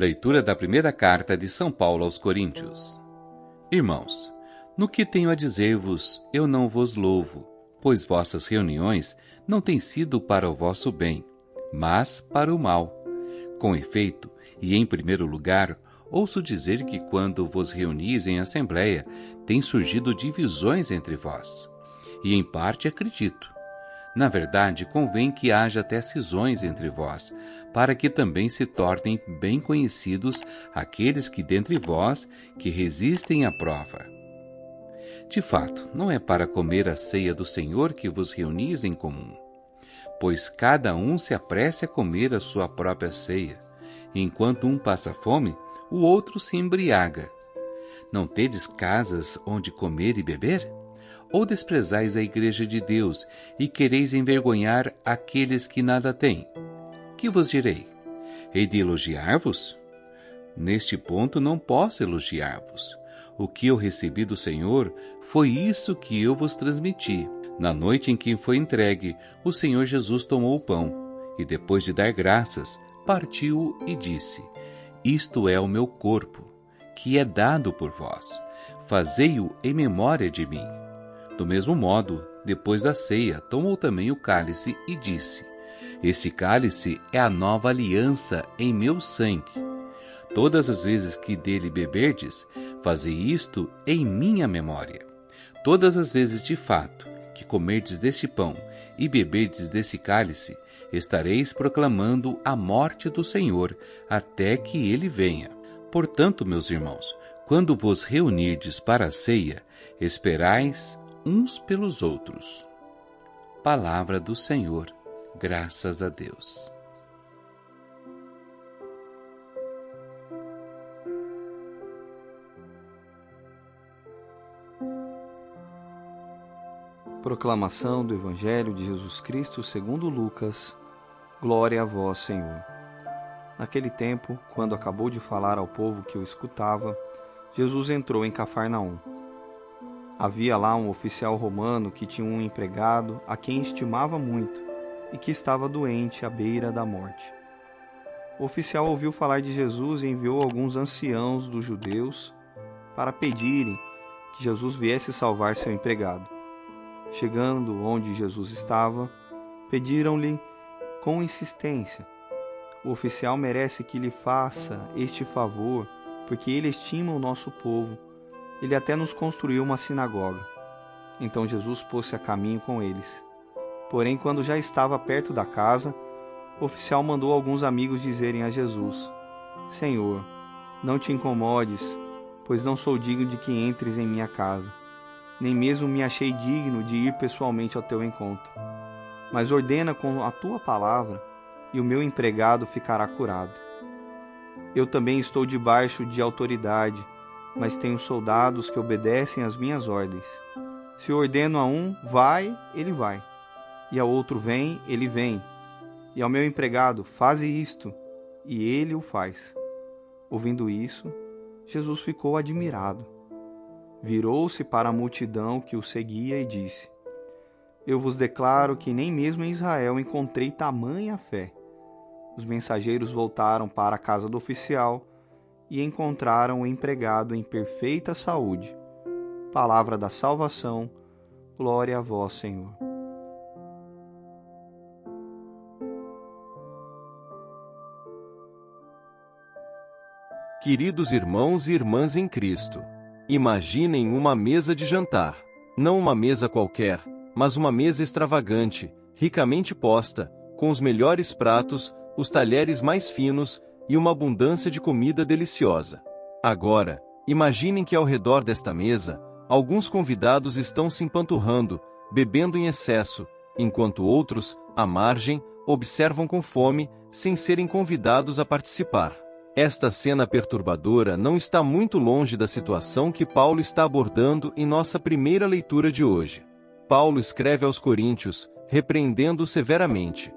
Leitura da primeira carta de São Paulo aos Coríntios. Irmãos, no que tenho a dizer-vos, eu não vos louvo, pois vossas reuniões não têm sido para o vosso bem, mas para o mal. Com efeito, e em primeiro lugar, ouço dizer que quando vos reunis em assembleia, têm surgido divisões entre vós. E em parte acredito. Na verdade, convém que haja até cisões entre vós, para que também se tornem bem conhecidos aqueles que dentre vós que resistem à prova. De fato, não é para comer a ceia do Senhor que vos reunis em comum, pois cada um se apresse a comer a sua própria ceia. Enquanto um passa fome, o outro se embriaga. Não tedes casas onde comer e beber? Ou desprezais a igreja de Deus e quereis envergonhar aqueles que nada têm? Que vos direi? Hei de elogiar-vos? Neste ponto não posso elogiar-vos. O que eu recebi do Senhor foi isso que eu vos transmiti. Na noite em que foi entregue, o Senhor Jesus tomou o pão, e depois de dar graças, partiu e disse: Isto é o meu corpo, que é dado por vós. Fazei-o em memória de mim. Do mesmo modo, depois da ceia, tomou também o cálice e disse: Esse cálice é a nova aliança em meu sangue. Todas as vezes que dele beberdes, fazei isto em minha memória. Todas as vezes de fato que comerdes deste pão e beberdes desse cálice, estareis proclamando a morte do Senhor até que ele venha. Portanto, meus irmãos, quando vos reunirdes para a ceia, esperais uns pelos outros. Palavra do Senhor, graças a Deus. Proclamação do Evangelho de Jesus Cristo segundo Lucas. Glória a vós, Senhor. Naquele tempo, quando acabou de falar ao povo que o escutava, Jesus entrou em Cafarnaum. Havia lá um oficial romano que tinha um empregado a quem estimava muito e que estava doente à beira da morte. O oficial ouviu falar de Jesus e enviou alguns anciãos dos judeus para pedirem que Jesus viesse salvar seu empregado. Chegando onde Jesus estava, pediram-lhe com insistência: O oficial merece que lhe faça este favor, porque ele estima o nosso povo. Ele até nos construiu uma sinagoga. Então Jesus pôs-se a caminho com eles. Porém, quando já estava perto da casa, o oficial mandou alguns amigos dizerem a Jesus: Senhor, não te incomodes, pois não sou digno de que entres em minha casa. Nem mesmo me achei digno de ir pessoalmente ao teu encontro. Mas ordena com a tua palavra, e o meu empregado ficará curado. Eu também estou debaixo de autoridade, mas tenho soldados que obedecem às minhas ordens. Se ordeno a um, vai, ele vai. E ao outro, vem, ele vem. E ao meu empregado, faze isto, e ele o faz. Ouvindo isso, Jesus ficou admirado. Virou-se para a multidão que o seguia e disse: Eu vos declaro que nem mesmo em Israel encontrei tamanha fé. Os mensageiros voltaram para a casa do oficial e encontraram o empregado em perfeita saúde. Palavra da salvação, glória a vós, Senhor. Queridos irmãos e irmãs em Cristo, imaginem uma mesa de jantar. Não uma mesa qualquer, mas uma mesa extravagante, ricamente posta, com os melhores pratos, os talheres mais finos e uma abundância de comida deliciosa. Agora, imaginem que ao redor desta mesa, alguns convidados estão se empanturrando, bebendo em excesso, enquanto outros, à margem, observam com fome, sem serem convidados a participar. Esta cena perturbadora não está muito longe da situação que Paulo está abordando em nossa primeira leitura de hoje. Paulo escreve aos Coríntios, repreendendo-os severamente.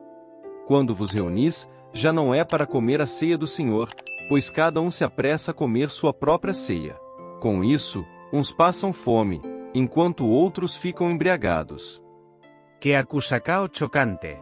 Quando vos reunis, já não é para comer a ceia do Senhor, pois cada um se apressa a comer sua própria ceia. Com isso, uns passam fome, enquanto outros ficam embriagados. Que acusacao chocante.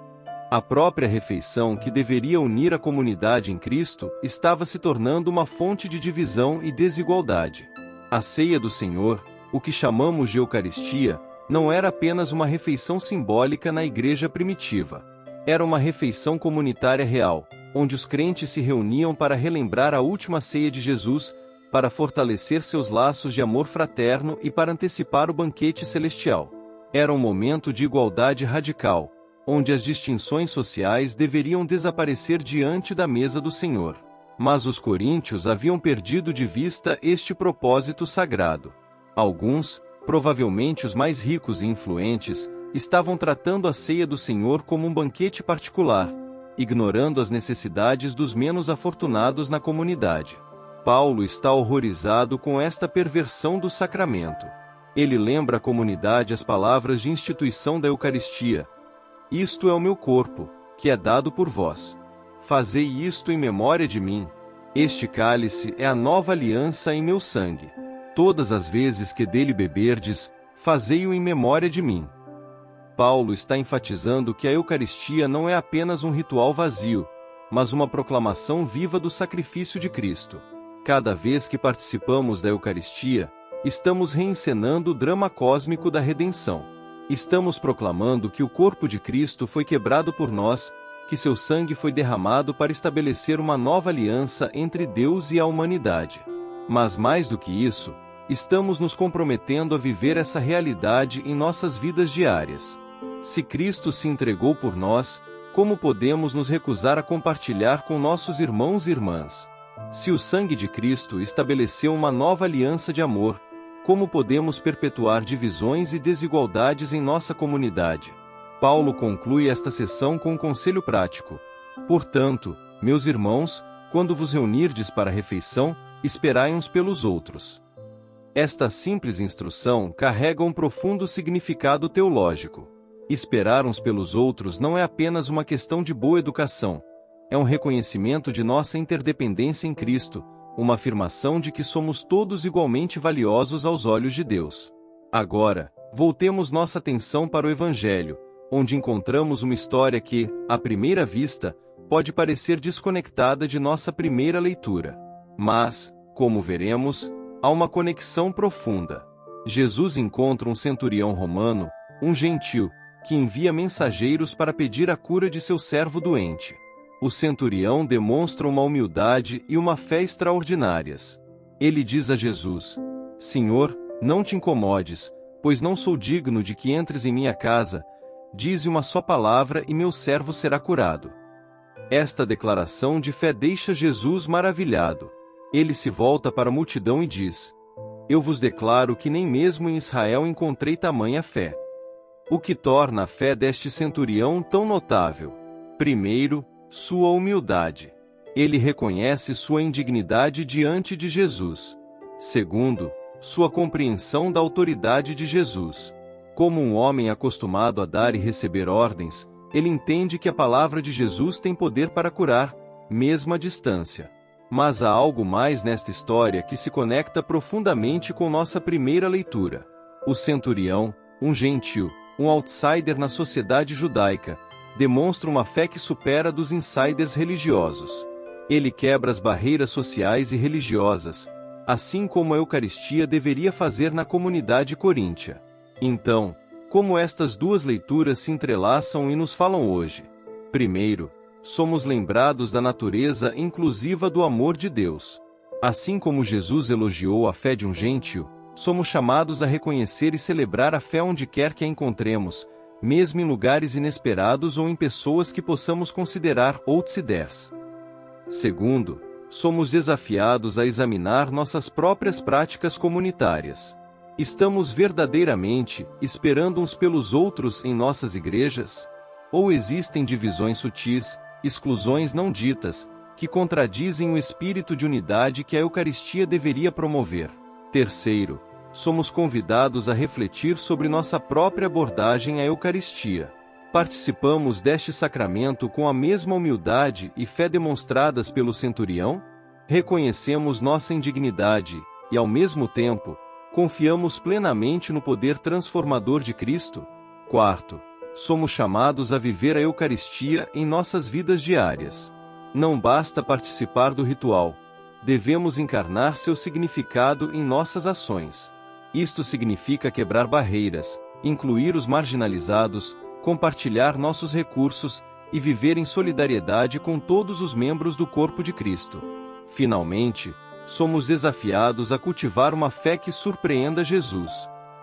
A própria refeição que deveria unir a comunidade em Cristo estava se tornando uma fonte de divisão e desigualdade. A ceia do Senhor, o que chamamos de Eucaristia, não era apenas uma refeição simbólica na igreja primitiva. Era uma refeição comunitária real, onde os crentes se reuniam para relembrar a última ceia de Jesus, para fortalecer seus laços de amor fraterno e para antecipar o banquete celestial. Era um momento de igualdade radical, onde as distinções sociais deveriam desaparecer diante da mesa do Senhor. Mas os coríntios haviam perdido de vista este propósito sagrado. Alguns, provavelmente os mais ricos e influentes, estavam tratando a ceia do Senhor como um banquete particular, ignorando as necessidades dos menos afortunados na comunidade. Paulo está horrorizado com esta perversão do sacramento. Ele lembra à comunidade as palavras de instituição da Eucaristia: "Isto é o meu corpo, que é dado por vós. Fazei isto em memória de mim. Este cálice é a nova aliança em meu sangue. Todas as vezes que dele beberdes, fazei-o em memória de mim." Paulo está enfatizando que a Eucaristia não é apenas um ritual vazio, mas uma proclamação viva do sacrifício de Cristo. Cada vez que participamos da Eucaristia, estamos reencenando o drama cósmico da redenção. Estamos proclamando que o corpo de Cristo foi quebrado por nós, que seu sangue foi derramado para estabelecer uma nova aliança entre Deus e a humanidade. Mas mais do que isso, estamos nos comprometendo a viver essa realidade em nossas vidas diárias. Se Cristo se entregou por nós, como podemos nos recusar a compartilhar com nossos irmãos e irmãs? Se o sangue de Cristo estabeleceu uma nova aliança de amor, como podemos perpetuar divisões e desigualdades em nossa comunidade? Paulo conclui esta sessão com um conselho prático. Portanto, meus irmãos, quando vos reunirdes para a refeição, esperai uns pelos outros. Esta simples instrução carrega um profundo significado teológico. Esperar uns pelos outros não é apenas uma questão de boa educação. É um reconhecimento de nossa interdependência em Cristo, uma afirmação de que somos todos igualmente valiosos aos olhos de Deus. Agora, voltemos nossa atenção para o Evangelho, onde encontramos uma história que, à primeira vista, pode parecer desconectada de nossa primeira leitura. Mas, como veremos, há uma conexão profunda. Jesus encontra um centurião romano, um gentil, que envia mensageiros para pedir a cura de seu servo doente. O centurião demonstra uma humildade e uma fé extraordinárias. Ele diz a Jesus: "Senhor, não te incomodes, pois não sou digno de que entres em minha casa. Dize uma só palavra e meu servo será curado." Esta declaração de fé deixa Jesus maravilhado. Ele se volta para a multidão e diz: "Eu vos declaro que nem mesmo em Israel encontrei tamanha fé." O que torna a fé deste centurião tão notável? Primeiro, sua humildade. Ele reconhece sua indignidade diante de Jesus. Segundo, sua compreensão da autoridade de Jesus. Como um homem acostumado a dar e receber ordens, ele entende que a palavra de Jesus tem poder para curar, mesmo à distância. Mas há algo mais nesta história que se conecta profundamente com nossa primeira leitura. O centurião, um gentil, um outsider na sociedade judaica, demonstra uma fé que supera a dos insiders religiosos. Ele quebra as barreiras sociais e religiosas, assim como a Eucaristia deveria fazer na comunidade coríntia. Então, como estas duas leituras se entrelaçam e nos falam hoje? Primeiro, somos lembrados da natureza inclusiva do amor de Deus. Assim como Jesus elogiou a fé de um gentio, somos chamados a reconhecer e celebrar a fé onde quer que a encontremos, mesmo em lugares inesperados ou em pessoas que possamos considerar outsiders. Segundo, somos desafiados a examinar nossas próprias práticas comunitárias. Estamos verdadeiramente esperando uns pelos outros em nossas igrejas? Ou existem divisões sutis, exclusões não ditas, que contradizem o espírito de unidade que a Eucaristia deveria promover? Terceiro, somos convidados a refletir sobre nossa própria abordagem à Eucaristia. Participamos deste sacramento com a mesma humildade e fé demonstradas pelo centurião? Reconhecemos nossa indignidade e, ao mesmo tempo, confiamos plenamente no poder transformador de Cristo? Quarto, somos chamados a viver a Eucaristia em nossas vidas diárias. Não basta participar do ritual. Devemos encarnar seu significado em nossas ações. Isto significa quebrar barreiras, incluir os marginalizados, compartilhar nossos recursos e viver em solidariedade com todos os membros do corpo de Cristo. Finalmente, somos desafiados a cultivar uma fé que surpreenda Jesus.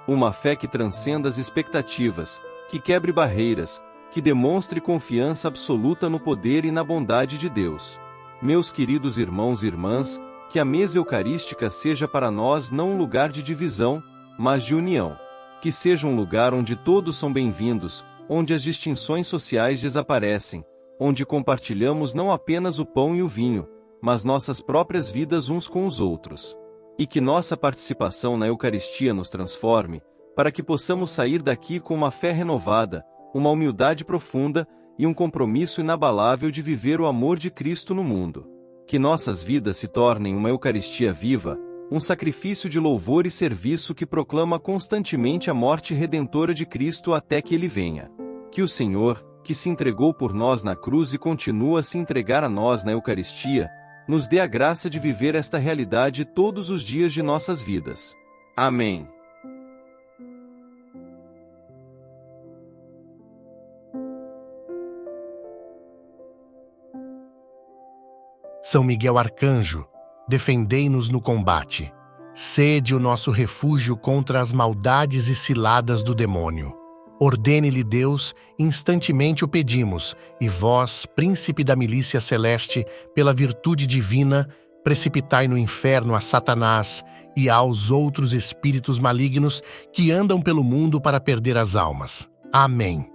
Uma fé que transcenda as expectativas, que quebre barreiras, que demonstre confiança absoluta no poder e na bondade de Deus. Meus queridos irmãos e irmãs, que a mesa eucarística seja para nós não um lugar de divisão, mas de união. Que seja um lugar onde todos são bem-vindos, onde as distinções sociais desaparecem, onde compartilhamos não apenas o pão e o vinho, mas nossas próprias vidas uns com os outros. E que nossa participação na Eucaristia nos transforme, para que possamos sair daqui com uma fé renovada, uma humildade profunda e um compromisso inabalável de viver o amor de Cristo no mundo. Que nossas vidas se tornem uma Eucaristia viva, um sacrifício de louvor e serviço que proclama constantemente a morte redentora de Cristo até que Ele venha. Que o Senhor, que se entregou por nós na cruz e continua a se entregar a nós na Eucaristia, nos dê a graça de viver esta realidade todos os dias de nossas vidas. Amém. São Miguel Arcanjo, defendei-nos no combate. Sede o nosso refúgio contra as maldades e ciladas do demônio. Ordene-lhe Deus, instantemente o pedimos, e vós, príncipe da milícia celeste, pela virtude divina, precipitai no inferno a Satanás e aos outros espíritos malignos que andam pelo mundo para perder as almas. Amém.